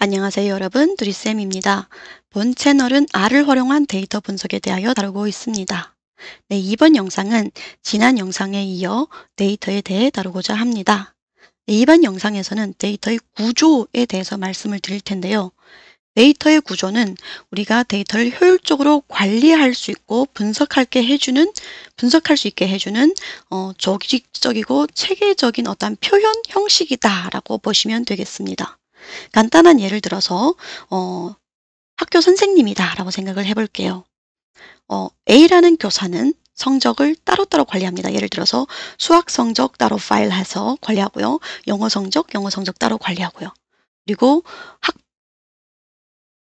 안녕하세요 여러분, 두리쌤입니다. 본 채널은 R을 활용한 데이터 분석에 대하여 다루고 있습니다. 네, 이번 영상은 지난 영상에 이어 데이터에 대해 다루고자 합니다. 네, 이번 영상에서는 데이터의 구조에 대해서 말씀을 드릴 텐데요. 데이터의 구조는 우리가 데이터를 효율적으로 관리할 수 있고 분석할 수 있게 해주는 조직적이고 체계적인 어떤 표현 형식이다라고 보시면 되겠습니다. 간단한 예를 들어서 학교 선생님이다 라고 생각을 해볼게요. A라는 교사는 성적을 따로따로 관리합니다. 예를 들어서 수학 성적 따로 파일해서 관리하고요. 영어 성적 따로 관리하고요. 그리고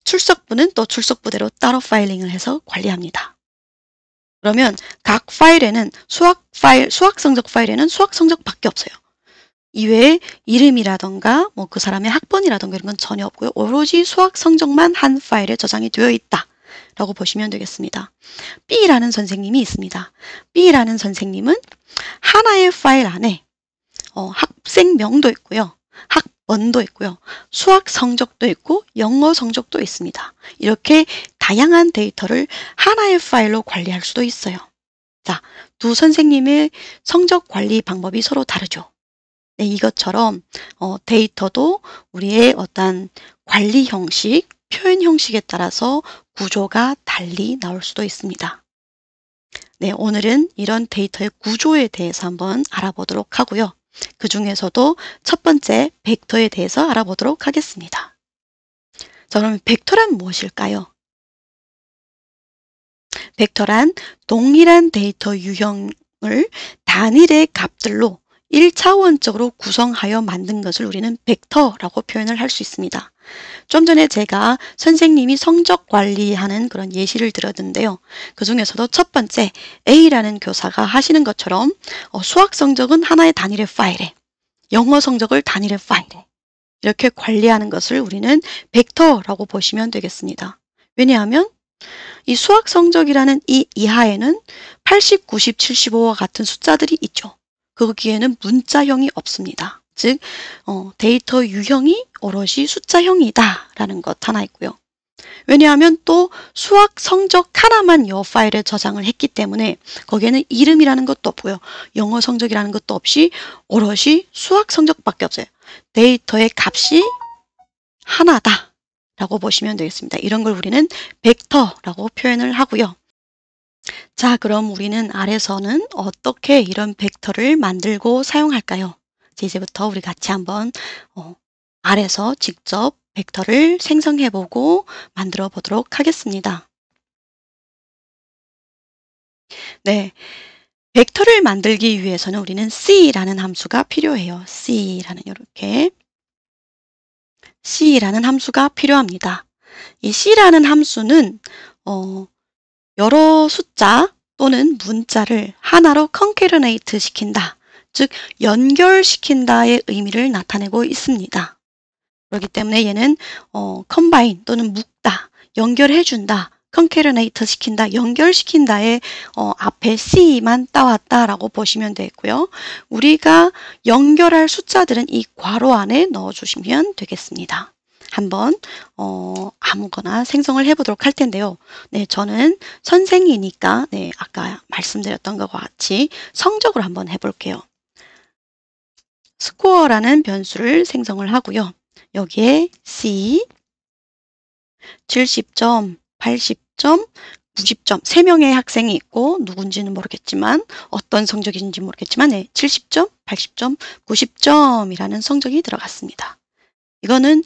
출석부는 또 출석부대로 따로 파일링을 해서 관리합니다. 그러면 각 파일에는 수학 성적 파일에는 수학 성적밖에 없어요. 이외에 이름이라던가 뭐 그 사람의 학번이라던가 이런 건 전혀 없고요. 오로지 수학 성적만 한 파일에 저장이 되어 있다 라고 보시면 되겠습니다. B라는 선생님이 있습니다. B라는 선생님은 하나의 파일 안에 학생명도 있고요. 학번도 있고요. 수학 성적도 있고 영어 성적도 있습니다. 이렇게 다양한 데이터를 하나의 파일로 관리할 수도 있어요. 자, 두 선생님의 성적 관리 방법이 서로 다르죠. 네, 이것처럼 데이터도 우리의 어떤 관리 형식, 표현 형식에 따라서 구조가 달리 나올 수도 있습니다. 네, 오늘은 이런 데이터의 구조에 대해서 한번 알아보도록 하고요. 그 중에서도 첫 번째 벡터에 대해서 알아보도록 하겠습니다. 자, 그럼 벡터란 무엇일까요? 벡터란 동일한 데이터 유형을 단일의 값들로 1차원적으로 구성하여 만든 것을 우리는 벡터라고 표현을 할 수 있습니다. 좀 전에 제가 선생님이 성적 관리하는 그런 예시를 들었는데요. 그 중에서도 첫 번째 A라는 교사가 하시는 것처럼 수학 성적은 하나의 단일의 파일에, 영어 성적을 단일의 파일에 이렇게 관리하는 것을 우리는 벡터라고 보시면 되겠습니다. 왜냐하면 이 수학 성적이라는 이 이하에는 80, 90, 75와 같은 숫자들이 있죠. 거기에는 문자형이 없습니다. 즉 데이터 유형이 오롯이 숫자형이다 라는 것 하나 있고요. 왜냐하면 또 수학 성적 하나만 이 파일에 저장을 했기 때문에 거기에는 이름이라는 것도 없고요. 영어 성적이라는 것도 없이 오롯이 수학 성적밖에 없어요. 데이터의 값이 하나다 라고 보시면 되겠습니다. 이런 걸 우리는 벡터라고 표현을 하고요. 자, 그럼 우리는 R에서는 어떻게 이런 벡터를 만들고 사용할까요? 이제부터 우리 같이 한번 R에서 직접 벡터를 생성해보고 만들어 보도록 하겠습니다. 네, 벡터를 만들기 위해서는 우리는 C라는 함수가 필요해요. C라는 함수가 필요합니다. 이 C라는 함수는 여러 숫자 또는 문자를 하나로 컨캐러네이트 시킨다. 즉 연결시킨다의 의미를 나타내고 있습니다. 그렇기 때문에 얘는 컴바인 또는 묶다, 연결해준다, 컨캐러네이트 시킨다, 연결시킨다의 앞에 C만 따왔다라고 보시면 되고요. 우리가 연결할 숫자들은 이 괄호 안에 넣어주시면 되겠습니다. 한번 아무거나 생성을 해보도록 할 텐데요. 네, 저는 선생이니까 아까 말씀드렸던 것과 같이 성적으로 한번 해볼게요. 스코어라는 변수를 생성을 하고요. 여기에 C 70점, 80점, 90점 3명의 학생이 있고 누군지는 모르겠지만 어떤 성적인지 모르겠지만 70점, 80점, 90점이라는 성적이 들어갔습니다. 이거는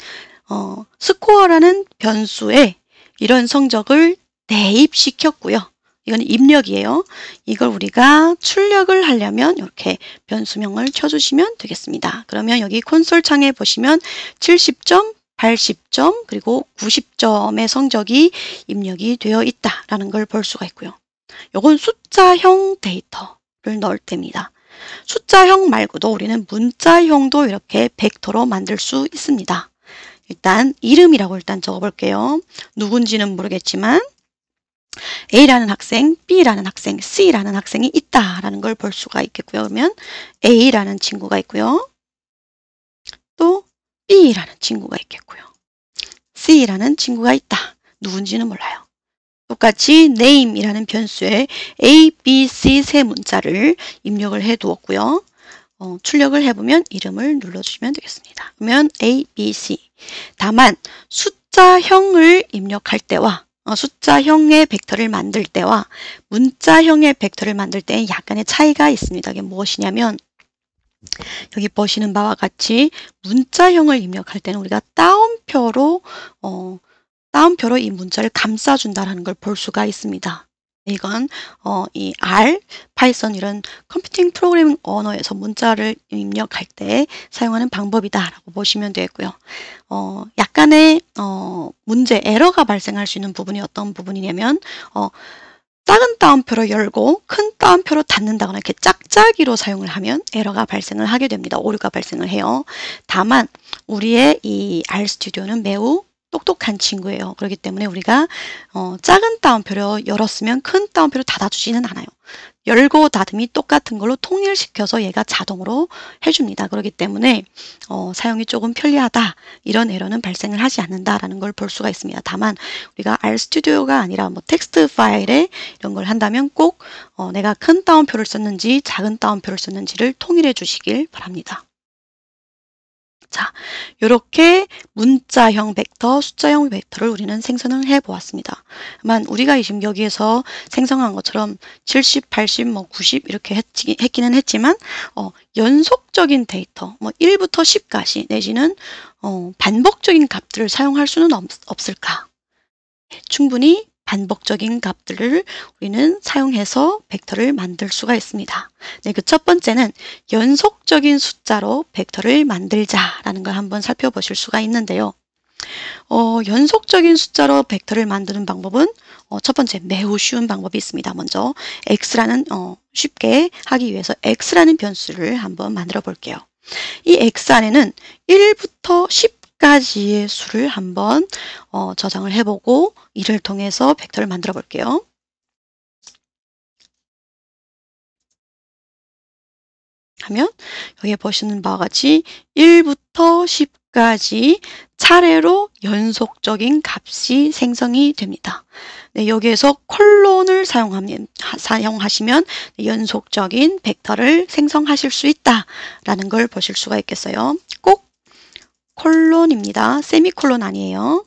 스코어라는 변수에 이런 성적을 대입시켰고요. 이건 입력이에요. 이걸 우리가 출력을 하려면 이렇게 변수명을 쳐주시면 되겠습니다. 그러면 여기 콘솔 창에 보시면 70점, 80점, 그리고 90점의 성적이 입력이 되어 있다라는 걸 볼 수가 있고요. 이건 숫자형 데이터를 넣을 때입니다. 숫자형 말고도 우리는 문자형도 이렇게 벡터로 만들 수 있습니다. 일단 이름이라고 적어볼게요. 누군지는 모르겠지만 A라는 학생, B라는 학생, C라는 학생이 있다라는 걸 볼 수가 있겠고요. 그러면 A라는 친구가 있고요. 또 B라는 친구가 있겠고요. C라는 친구가 있다. 누군지는 몰라요. 똑같이 name이라는 변수에 A, B, C 세 문자를 입력을 해 두었고요. 출력을 해보면 이름을 눌러주시면 되겠습니다. 그러면 A, B, C. 다만 숫자형을 입력할 때와 숫자형의 벡터를 만들 때와 문자형의 벡터를 만들 때에 약간의 차이가 있습니다. 이게 무엇이냐면 여기 보시는 바와 같이 문자형을 입력할 때는 우리가 따옴표로 이 문자를 감싸준다는 걸 볼 수가 있습니다. 이건 이 R, 파이썬 이런 컴퓨팅 프로그래밍 언어에서 문자를 입력할 때 사용하는 방법이다라고 보시면 되고요. 약간의 문제, 에러가 발생할 수 있는 부분이 어떤 부분이냐면 작은 따옴표로 열고 큰 따옴표로 닫는다거나 이렇게 짝짝이로 사용을 하면 에러가 발생을 하게 됩니다. 오류가 발생을 해요. 다만 우리의 이 RStudi오는 매우 똑똑한 친구예요. 그렇기 때문에 우리가 작은 따옴표로 열었으면 큰 따옴표로 닫아주지는 않아요. 열고 닫음이 똑같은 걸로 통일시켜서 얘가 자동으로 해줍니다. 그렇기 때문에 사용이 조금 편리하다. 이런 에러는 발생을 하지 않는다라는 걸 볼 수가 있습니다. 다만 우리가 RStudio가 아니라 뭐 텍스트 파일에 이런 걸 한다면 꼭 내가 큰 따옴표를 썼는지 작은 따옴표를 썼는지를 통일해 주시길 바랍니다. 자, 이렇게 문자형 벡터, 숫자형 벡터를 우리는 생성을 해 보았습니다. 다만 우리가 지금 여기에서 생성한 것처럼 70, 80, 90 이렇게 했기는 했지만 연속적인 데이터, 1부터 10까지 내지는 반복적인 값들을 사용할 수는 없을까? 충분히 반복적인 값들을 우리는 사용해서 벡터를 만들 수가 있습니다. 네, 그 첫 번째는 연속적인 숫자로 벡터를 만들자라는 걸 한번 살펴보실 수가 있는데요. 연속적인 숫자로 벡터를 만드는 방법은 첫 번째 매우 쉬운 방법이 있습니다. 먼저 x라는 쉽게 하기 위해서 x라는 변수를 한번 만들어 볼게요. 이 x 안에는 1부터 10까지의 수를 한번 저장을 해보고 이를 통해서 벡터를 만들어 볼게요. 하면 여기에 보시는 바와 같이 1부터 10까지 차례로 연속적인 값이 생성이 됩니다. 네, 여기에서 콜론을 사용하시면 연속적인 벡터를 생성하실 수 있다라는 걸 보실 수가 있겠어요. 꼭 콜론입니다. 세미콜론 아니에요.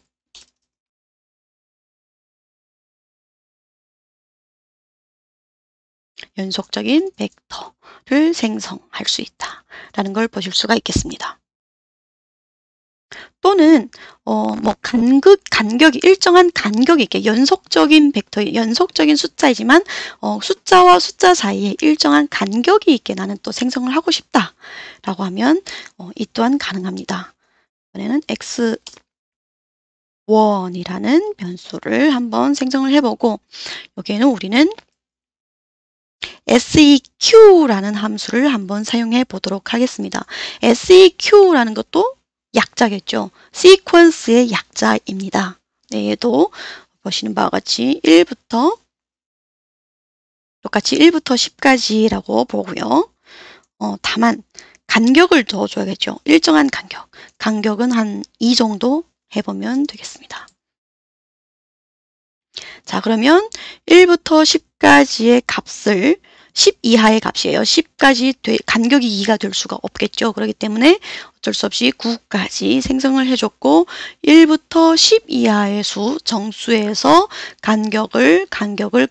연속적인 벡터를 생성할 수 있다라는 걸 보실 수가 있겠습니다. 또는 간격이 일정한 간격이 있게 연속적인 벡터, 연속적인 숫자이지만 숫자와 숫자 사이에 일정한 간격이 있게 나는 또 생성을 하고 싶다라고 하면 이 또한 가능합니다. 이번에는 x1이라는 변수를 한번 생성을 해보고 여기에는 우리는 seq라는 함수를 한번 사용해 보도록 하겠습니다. seq라는 것도 약자겠죠. 시퀀스의 약자입니다. 네, 얘도 보시는 바와 같이 1부터 똑같이 1부터 10까지라고 보고요. 다만 간격을 더 줘야겠죠. 일정한 간격. 간격은 한 2 정도 해보면 되겠습니다. 자, 그러면 1부터 10까지의 값을 10 이하의 값이에요. 10까지 간격이 2가 될 수가 없겠죠. 그렇기 때문에 어쩔 수 없이 9까지 생성을 해줬고 1부터 10 이하의 수 정수에서 간격을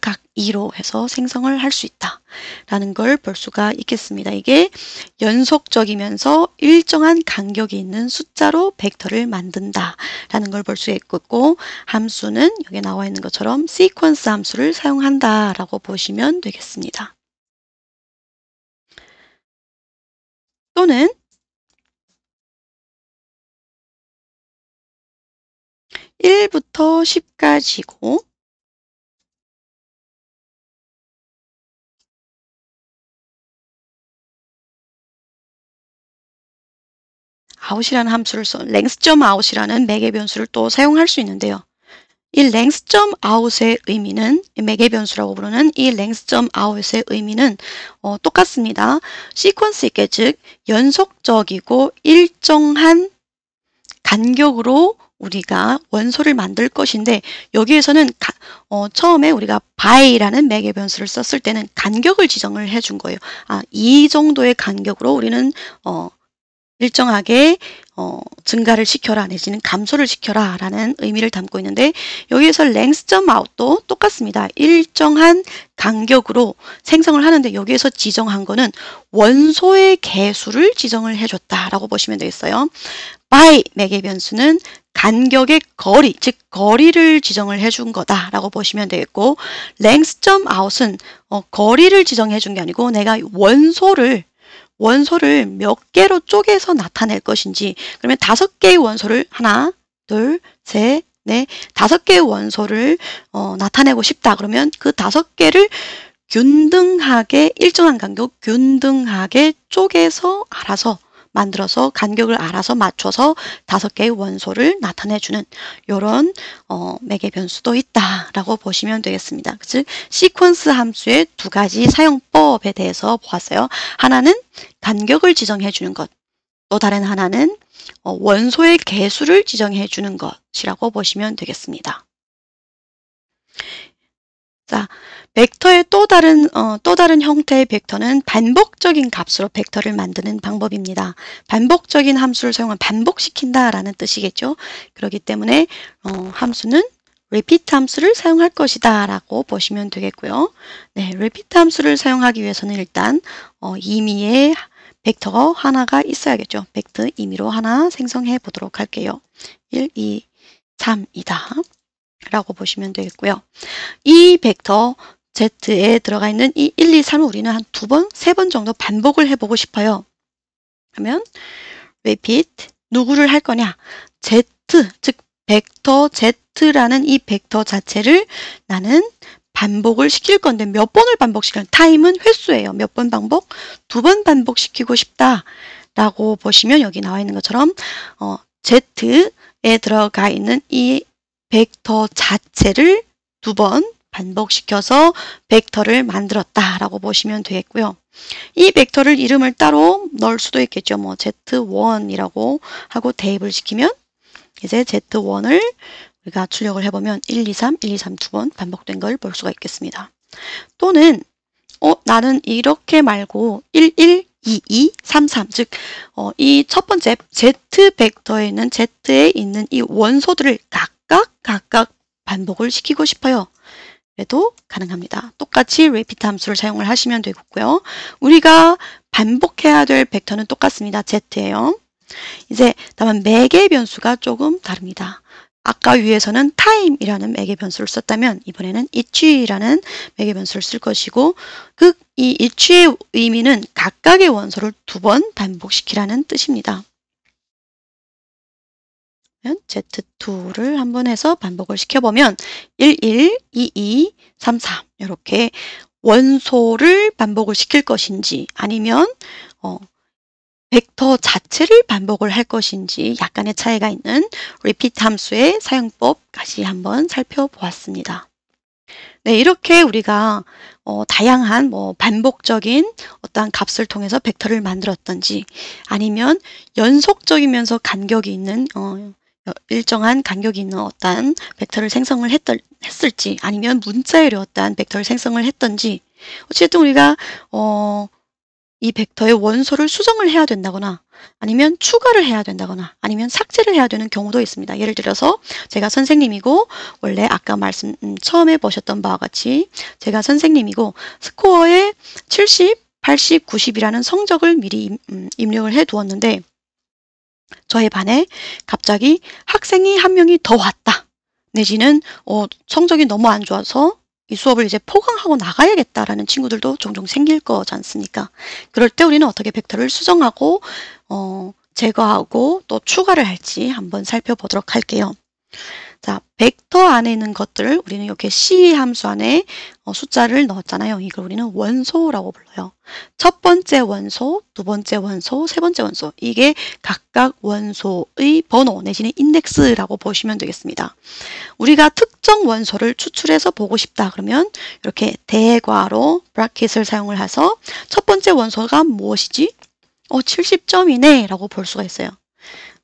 각 2로 해서 생성을 할 수 있다라는 걸 볼 수가 있겠습니다. 이게 연속적이면서 일정한 간격이 있는 숫자로 벡터를 만든다라는 걸 볼 수 있고 함수는 여기 나와 있는 것처럼 시퀀스 함수를 사용한다라고 보시면 되겠습니다. 또는 1부터 10까지고 out이라는 함수를 length.out이라는 매개 변수를 또 사용할 수 있는데요. 이 length.out의 의미는 매개 변수라고 부르는 이 length.out의 의미는 똑같습니다. 시퀀스 있게 즉 연속적이고 일정한 간격으로 우리가 원소를 만들 것인데 여기에서는 처음에 우리가 by라는 매개 변수를 썼을 때는 간격을 지정을 해준 거예요. 이 정도의 간격으로 우리는 일정하게 증가를 시켜라 내지는 감소를 시켜라 라는 의미를 담고 있는데 여기에서 length.out도 똑같습니다. 일정한 간격으로 생성을 하는데 여기에서 지정한 거는 원소의 개수를 지정을 해줬다 라고 보시면 되겠어요. by 매개 변수는 간격의 거리, 즉 거리를 지정을 해준 거다라고 보시면 되겠고 length.out은 거리를 지정해 준 게 아니고 내가 원소를 몇 개로 쪼개서 나타낼 것인지 그러면 5개의 원소를 하나, 둘, 셋, 넷, 5개의 원소를 나타내고 싶다. 그러면 그 5개를 균등하게 일정한 간격 균등하게 쪼개서 알아서 만들어서 간격을 알아서 맞춰서 5개의 원소를 나타내주는 이런 매개 변수도 있다라고 보시면 되겠습니다. 즉 시퀀스 함수의 두 가지 사용법에 대해서 보았어요. 하나는 간격을 지정해 주는 것, 또 다른 하나는 원소의 개수를 지정해 주는 것이라고 보시면 되겠습니다. 자, 벡터의 또 다른 형태의 벡터는 반복적인 값으로 벡터를 만드는 방법입니다. 반복적인 함수를 사용하면 반복시킨다라는 뜻이겠죠. 그렇기 때문에 함수는 repeat 함수를 사용할 것이다 라고 보시면 되겠고요. 네, repeat 함수를 사용하기 위해서는 일단 임의의 벡터가 하나가 있어야겠죠. 벡터 임의로 하나 생성해 보도록 할게요. 1, 2, 3이다. 라고 보시면 되겠고요. 이 벡터 Z에 들어가 있는 이 1, 2, 3을 우리는 한 2번, 3번 정도 반복을 해보고 싶어요. 그러면 repeat 누구를 할 거냐? Z, 즉 벡터 Z라는 이 벡터 자체를 나는 반복을 시킬 건데 몇 번을 반복시키는 타임은 횟수예요. 몇 번 반복? 2번 반복시키고 싶다 라고 보시면 여기 나와 있는 것처럼 Z에 들어가 있는 이 벡터 자체를 2번 반복시켜서 벡터를 만들었다라고 보시면 되겠고요. 이 벡터를 이름을 따로 넣을 수도 있겠죠. 뭐 Z1이라고 하고 대입을 시키면 이제 Z1을 우리가 출력을 해보면 1, 2, 3, 1, 2, 3 2번 반복된 걸 볼 수가 있겠습니다. 또는 나는 이렇게 말고 1, 1, 2, 2, 3, 3 즉 이 첫 번째 Z 벡터에 있는 Z에 있는 이 원소들을 각각 반복을 시키고 싶어요. 그래도 가능합니다. 똑같이 repeat 함수를 사용을 하시면 되겠고요. 우리가 반복해야 될 벡터는 똑같습니다. Z예요. 이제 다만 매개 변수가 조금 다릅니다. 아까 위에서는 time이라는 매개 변수를 썼다면 이번에는 each라는 매개 변수를 쓸 것이고 이 each의 의미는 각각의 원소를 2번 반복시키라는 뜻입니다. Z2를 한번 해서 반복을 시켜보면 1, 1, 2, 2, 3, 3 이렇게 원소를 반복을 시킬 것인지 아니면 벡터 자체를 반복을 할 것인지 약간의 차이가 있는 repeat 함수의 사용법까지 한번 살펴보았습니다. 네, 이렇게 우리가 다양한 반복적인 어떠한 값을 통해서 벡터를 만들었던지 아니면 연속적이면서 간격이 있는 일정한 간격이 있는 어떠한 벡터를 생성을 했을지 아니면 문자열의 어떠한 벡터를 생성을 했던지 어쨌든 우리가 이 벡터의 원소를 수정을 해야 된다거나 아니면 추가를 해야 된다거나 아니면 삭제를 해야 되는 경우도 있습니다. 예를 들어서 제가 선생님이고 원래 아까 처음에 보셨던 바와 같이 제가 선생님이고 스코어에 70, 80, 90이라는 성적을 미리 입력을 해 두었는데 저의 반에 갑자기 학생이 한 명이 더 왔다. 내지는 성적이 너무 안 좋아서 이 수업을 이제 포강하고 나가야겠다라는 친구들도 종종 생길 거지 않습니까? 그럴 때 우리는 어떻게 벡터를 수정하고 제거하고 또 추가를 할지 한번 살펴보도록 할게요. 자, 벡터 안에 있는 것들을 우리는 이렇게 C 함수 안에 숫자를 넣었잖아요. 이걸 우리는 원소라고 불러요. 첫 번째 원소, 두 번째 원소, 세 번째 원소. 이게 각각 원소의 번호 내지는 인덱스라고 보시면 되겠습니다. 우리가 특정 원소를 추출해서 보고 싶다 그러면 이렇게 대괄호 브래킷을 사용을 해서 첫 번째 원소가 무엇이지? 70점이네 라고 볼 수가 있어요.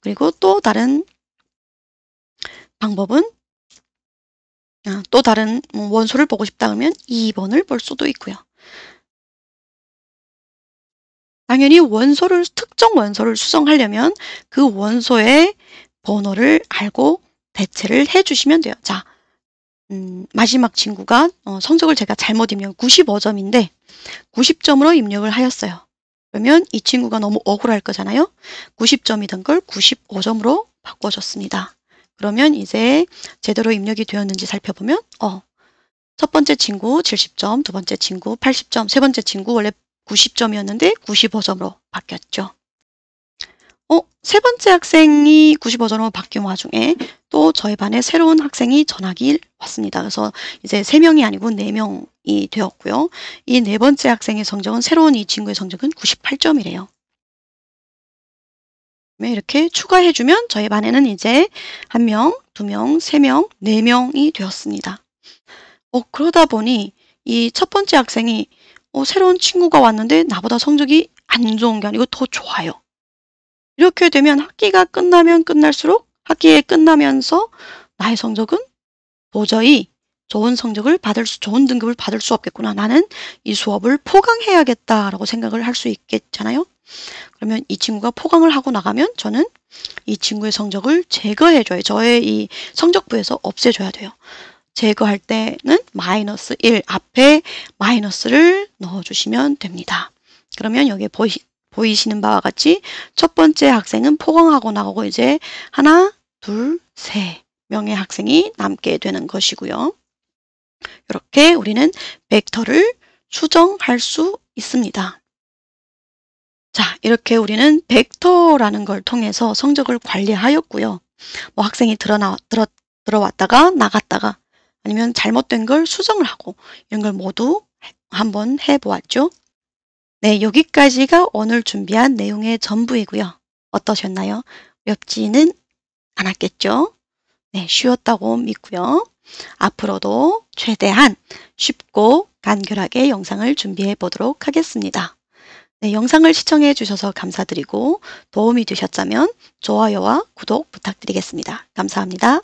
그리고 또 다른 방법은 또 다른 원소를 보고 싶다 하면 2번을 볼 수도 있고요. 당연히 특정 원소를 수정하려면 그 원소의 번호를 알고 대체를 해주시면 돼요. 자, 마지막 친구가 성적을 제가 잘못 입력 95점인데 90점으로 입력을 하였어요. 그러면 이 친구가 너무 억울할 거잖아요. 90점이던 걸 95점으로 바꿔줬습니다. 그러면 이제 제대로 입력이 되었는지 살펴보면 첫 번째 친구 70점, 두 번째 친구 80점, 세 번째 친구 원래 90점이었는데 95점으로 바뀌었죠. 세 번째 학생이 95점으로 바뀐 와중에 또 저희 반에 새로운 학생이 전학이 왔습니다. 그래서 이제 3명이 아니고 4명이 되었고요. 이 네 번째 학생의 성적은 새로운 이 친구의 성적은 98점이래요. 이렇게 추가해주면 저희 반에는 이제 1명, 2명, 3명, 4명이 되었습니다. 그러다 보니 이 첫 번째 학생이 새로운 친구가 왔는데 나보다 성적이 안 좋은 게 아니고 더 좋아요. 이렇게 되면 학기가 끝나면 끝날수록 학기에 끝나면서 나의 성적은 도저히 좋은 등급을 받을 수 없겠구나. 나는 이 수업을 포강해야겠다라고 생각을 할 수 있겠잖아요. 그러면 이 친구가 포강을 하고 나가면 저는 이 친구의 성적을 제거해줘요. 저의 이 성적부에서 없애줘야 돼요. 제거할 때는 -1 앞에 마이너스를 넣어주시면 됩니다. 그러면 여기에 보이시는 바와 같이 첫 번째 학생은 포강하고 나가고 이제 하나, 둘, 세 명의 학생이 남게 되는 것이고요. 이렇게 우리는 벡터를 수정할 수 있습니다. 자, 이렇게 우리는 벡터라는 걸 통해서 성적을 관리하였고요. 학생이 들어왔다가 나갔다가 아니면 잘못된 걸 수정을 하고 이런 걸 모두 한번 해보았죠. 네, 여기까지가 오늘 준비한 내용의 전부이고요. 어떠셨나요? 어렵지는 않았겠죠? 네, 쉬웠다고 믿고요. 앞으로도 최대한 쉽고 간결하게 영상을 준비해 보도록 하겠습니다. 네, 영상을 시청해 주셔서 감사드리고 도움이 되셨다면 좋아요와 구독 부탁드리겠습니다. 감사합니다.